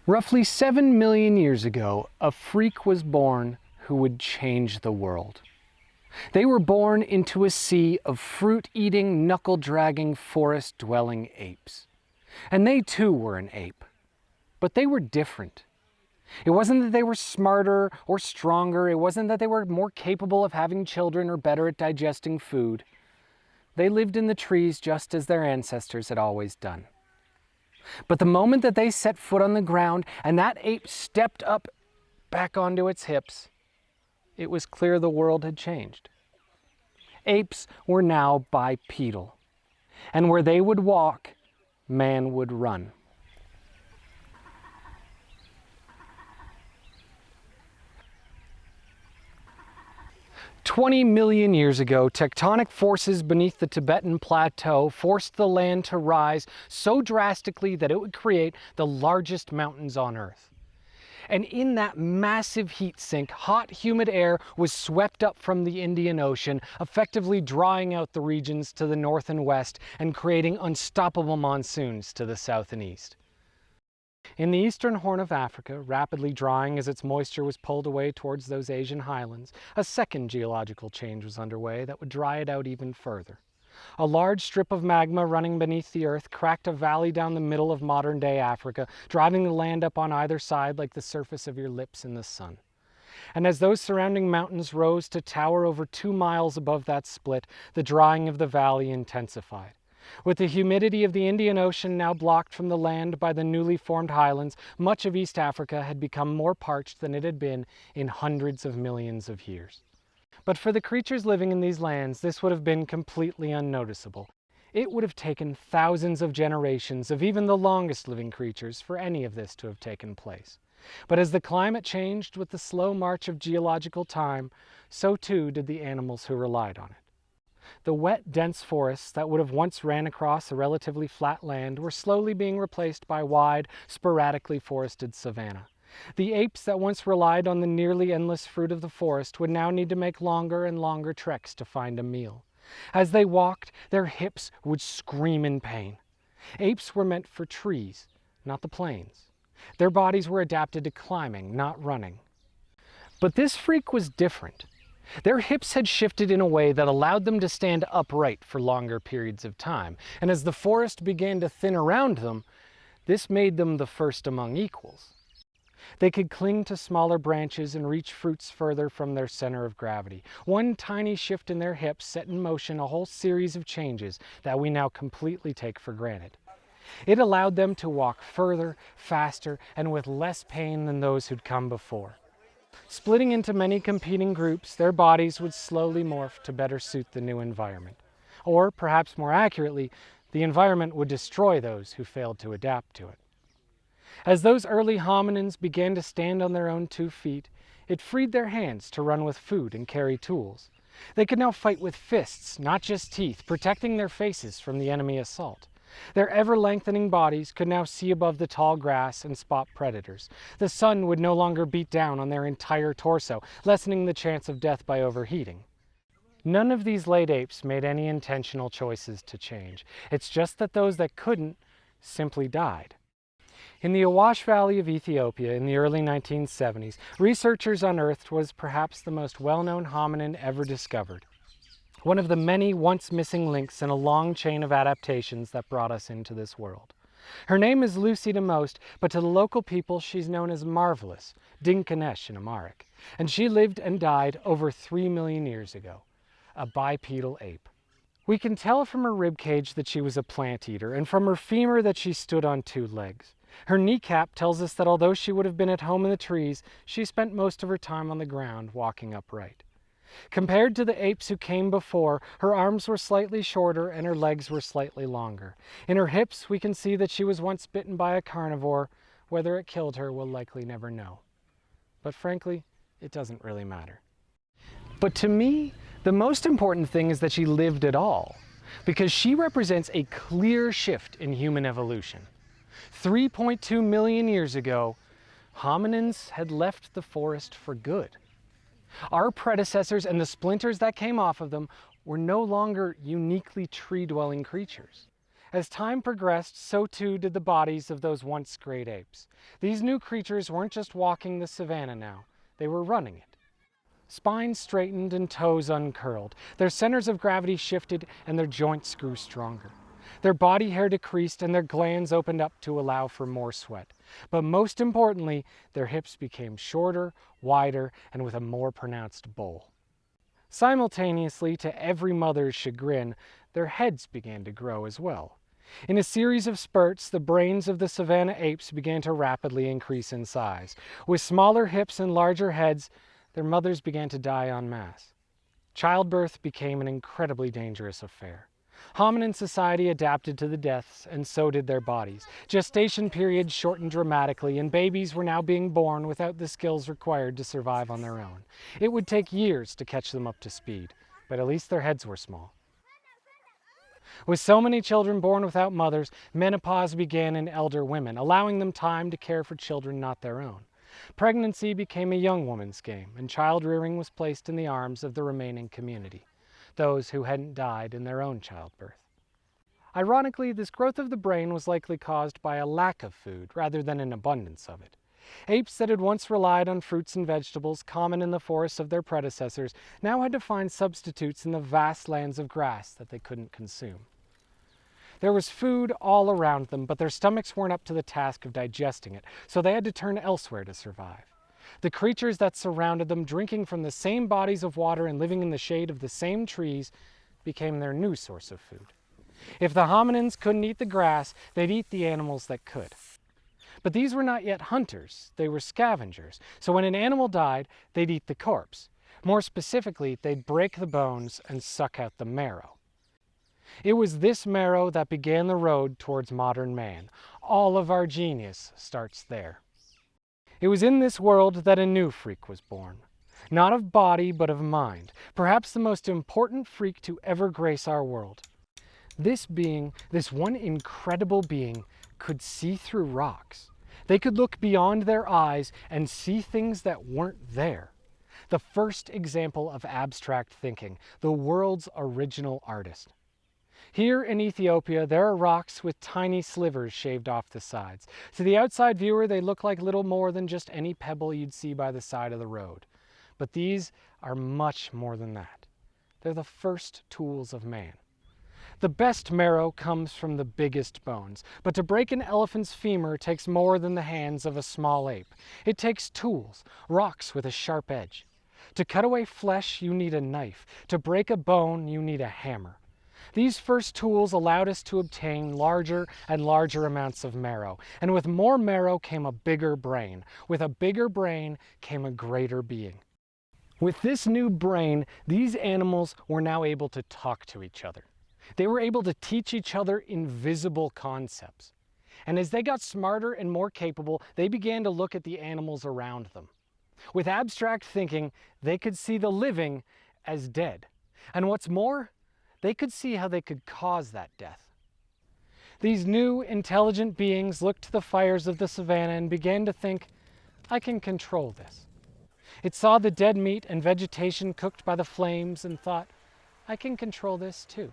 Roughly 7 million years ago, a freak was born who would change the world. They were born into a sea of fruit-eating, knuckle-dragging, forest-dwelling apes. And they too were an ape. But they were different. It wasn't that they were smarter or stronger. It wasn't that they were more capable of having children or better at digesting food. They lived in the trees just as their ancestors had always done. But the moment that they set foot on the ground and that ape stepped up back onto its hips, it was clear the world had changed. Apes were now bipedal, and where they would walk, man would run. "20 million years ago, tectonic forces beneath the Tibetan Plateau forced the land to rise so drastically that it would create the largest mountains on Earth. And in that massive heat sink, hot, humid air was swept up from the Indian Ocean, effectively drying out the regions to the north and west and creating unstoppable monsoons to the south and east. In the eastern Horn of Africa, rapidly drying as its moisture was pulled away towards those Asian highlands, a second geological change was underway that would dry it out even further. A large strip of magma running beneath the earth cracked a valley down the middle of modern-day Africa, driving the land up on either side like the surface of your lips in the sun. And as those surrounding mountains rose to tower over 2 miles above that split, the drying of the valley intensified. With the humidity of the Indian Ocean now blocked from the land by the newly formed highlands, much of East Africa had become more parched than it had been in hundreds of millions of years. But for the creatures living in these lands, this would have been completely unnoticeable. It would have taken thousands of generations of even the longest living creatures for any of this to have taken place. But as the climate changed with the slow march of geological time, so too did the animals who relied on it. The wet, dense forests that would have once ran across a relatively flat land were slowly being replaced by wide, sporadically forested savanna. The apes that once relied on the nearly endless fruit of the forest would now need to make longer and longer treks to find a meal. As they walked, their hips would scream in pain. Apes were meant for trees, not the plains. Their bodies were adapted to climbing, not running. But this freak was different. Their hips had shifted in a way that allowed them to stand upright for longer periods of time, and as the forest began to thin around them, this made them the first among equals. They could cling to smaller branches and reach fruits further from their center of gravity. One tiny shift in their hips set in motion a whole series of changes that we now completely take for granted. It allowed them to walk further, faster, and with less pain than those who'd come before. Splitting into many competing groups, their bodies would slowly morph to better suit the new environment. Or, perhaps more accurately, the environment would destroy those who failed to adapt to it. As those early hominins began to stand on their own 2 feet, it freed their hands to run with food and carry tools. They could now fight with fists, not just teeth, protecting their faces from the enemy assault. Their ever-lengthening bodies could now see above the tall grass and spot predators. The sun would no longer beat down on their entire torso, lessening the chance of death by overheating. None of these late apes made any intentional choices to change. It's just that those that couldn't simply died. In the Awash Valley of Ethiopia in the early 1970s, researchers unearthed what was perhaps the most well-known hominin ever discovered. One of the many once missing links in a long chain of adaptations that brought us into this world. Her name is Lucy to most, but to the local people she's known as Marvelous, Dinkanesh in Amharic, and she lived and died over 3 million years ago, a bipedal ape. We can tell from her ribcage that she was a plant eater, and from her femur that she stood on 2 legs. Her kneecap tells us that although she would have been at home in the trees, she spent most of her time on the ground walking upright. Compared to the apes who came before, her arms were slightly shorter and her legs were slightly longer. In her hips, we can see that she was once bitten by a carnivore. Whether it killed her, we'll likely never know. But frankly, it doesn't really matter. But to me, the most important thing is that she lived at all, because she represents a clear shift in human evolution. 3.2 million years ago, hominins had left the forest for good. Our predecessors and the splinters that came off of them were no longer uniquely tree-dwelling creatures. As time progressed, so too did the bodies of those once great apes. These new creatures weren't just walking the savanna now, they were running it. Spines straightened and toes uncurled. Their centers of gravity shifted and their joints grew stronger. Their body hair decreased and their glands opened up to allow for more sweat. But most importantly, their hips became shorter, wider, and with a more pronounced bowl. Simultaneously, to every mother's chagrin, their heads began to grow as well. In a series of spurts, the brains of the savanna apes began to rapidly increase in size. With smaller hips and larger heads, their mothers began to die en masse. Childbirth became an incredibly dangerous affair. Hominin society adapted to the deaths, and so did their bodies. Gestation periods shortened dramatically, and babies were now being born without the skills required to survive on their own. It would take years to catch them up to speed, but at least their heads were small. With so many children born without mothers, menopause began in elder women, allowing them time to care for children not their own. Pregnancy became a young woman's game, and child-rearing was placed in the arms of the remaining community, those who hadn't died in their own childbirth. Ironically, this growth of the brain was likely caused by a lack of food rather than an abundance of it. Apes that had once relied on fruits and vegetables common in the forests of their predecessors now had to find substitutes in the vast lands of grass that they couldn't consume. There was food all around them, but their stomachs weren't up to the task of digesting it, so they had to turn elsewhere to survive. The creatures that surrounded them, drinking from the same bodies of water and living in the shade of the same trees, became their new source of food. If the hominins couldn't eat the grass, they'd eat the animals that could. But these were not yet hunters, they were scavengers, so when an animal died, they'd eat the corpse. More specifically, they'd break the bones and suck out the marrow. It was this marrow that began the road towards modern man. All of our genius starts there. It was in this world that a new freak was born. Not of body, but of mind. Perhaps the most important freak to ever grace our world. This being, this one incredible being, could see through rocks. They could look beyond their eyes and see things that weren't there. The first example of abstract thinking, the world's original artist. Here in Ethiopia, there are rocks with tiny slivers shaved off the sides. To the outside viewer, they look like little more than just any pebble you'd see by the side of the road. But these are much more than that. They're the first tools of man. The best marrow comes from the biggest bones, but to break an elephant's femur takes more than the hands of a small ape. It takes tools, rocks with a sharp edge. To cut away flesh, you need a knife. To break a bone, you need a hammer. These first tools allowed us to obtain larger and larger amounts of marrow, and with more marrow came a bigger brain. With a bigger brain came a greater being. With this new brain, these animals were now able to talk to each other. They were able to teach each other invisible concepts. And as they got smarter and more capable, they began to look at the animals around them. With abstract thinking, they could see the living as dead. And what's more, they could see how they could cause that death. These new, intelligent beings looked to the fires of the savanna and began to think, I can control this. It saw the dead meat and vegetation cooked by the flames and thought, I can control this too.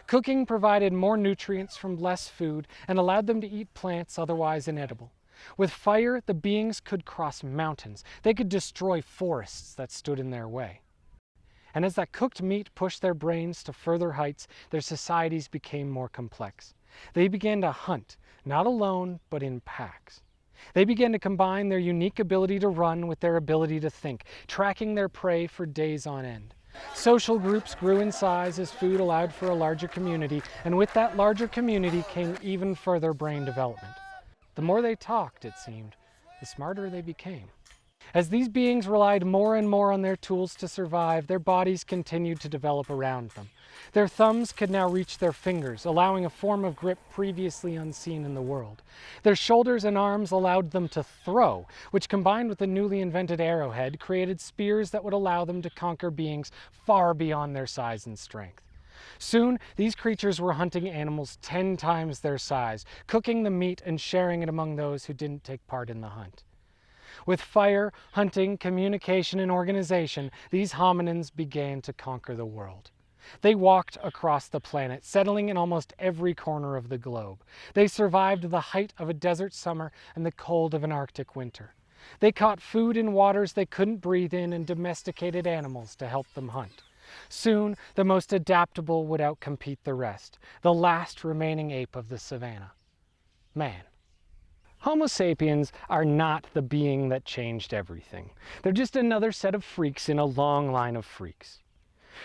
Cooking provided more nutrients from less food and allowed them to eat plants otherwise inedible. With fire, the beings could cross mountains. They could destroy forests that stood in their way. And as that cooked meat pushed their brains to further heights, their societies became more complex. They began to hunt, not alone, but in packs. They began to combine their unique ability to run with their ability to think, tracking their prey for days on end. Social groups grew in size as food allowed for a larger community, and with that larger community came even further brain development. The more they talked, it seemed, the smarter they became. As these beings relied more and more on their tools to survive, their bodies continued to develop around them. Their thumbs could now reach their fingers, allowing a form of grip previously unseen in the world. Their shoulders and arms allowed them to throw, which combined with the newly invented arrowhead created spears that would allow them to conquer beings far beyond their size and strength. Soon, these creatures were hunting animals 10 times their size, cooking the meat and sharing it among those who didn't take part in the hunt. With fire, hunting, communication, and organization, these hominins began to conquer the world. They walked across the planet, settling in almost every corner of the globe. They survived the height of a desert summer and the cold of an Arctic winter. They caught food in waters they couldn't breathe in and domesticated animals to help them hunt. Soon, the most adaptable would outcompete the rest, the last remaining ape of the savanna: man. Homo sapiens are not the being that changed everything. They're just another set of freaks in a long line of freaks.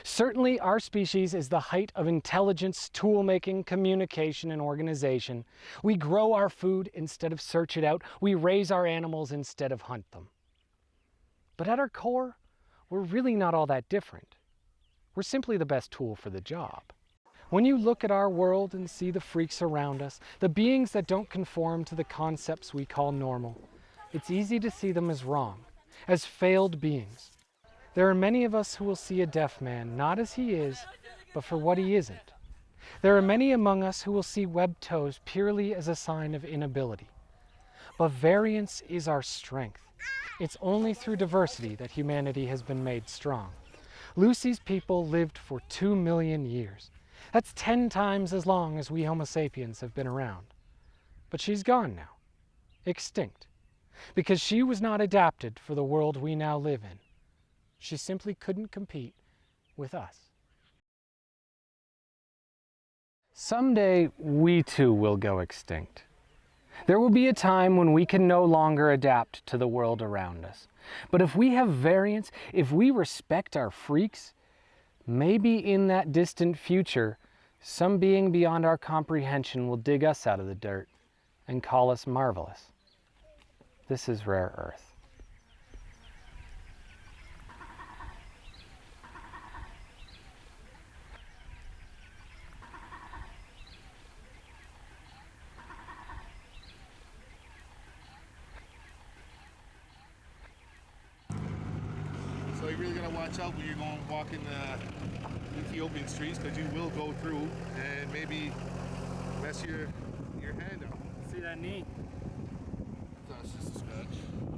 Certainly, our species is the height of intelligence, tool-making, communication, and organization. We grow our food instead of search it out. We raise our animals instead of hunt them. But at our core, we're really not all that different. We're simply the best tool for the job. When you look at our world and see the freaks around us, the beings that don't conform to the concepts we call normal, it's easy to see them as wrong, as failed beings. There are many of us who will see a deaf man not as he is, but for what he isn't. There are many among us who will see webbed toes purely as a sign of inability. But variance is our strength. It's only through diversity that humanity has been made strong. Lucy's people lived for 2 million years. That's 10 times as long as we Homo sapiens have been around. But she's gone now, extinct, because she was not adapted for the world we now live in. She simply couldn't compete with us. Someday, we too will go extinct. There will be a time when we can no longer adapt to the world around us. But if we have variance, if we respect our freaks, maybe in that distant future, some being beyond our comprehension will dig us out of the dirt and call us marvelous. This is Rare Earth. So you're really going to watch out when you're going walking the Ethiopian streets, because you will go through and maybe mess your hand up. See that knee? That's just a scratch.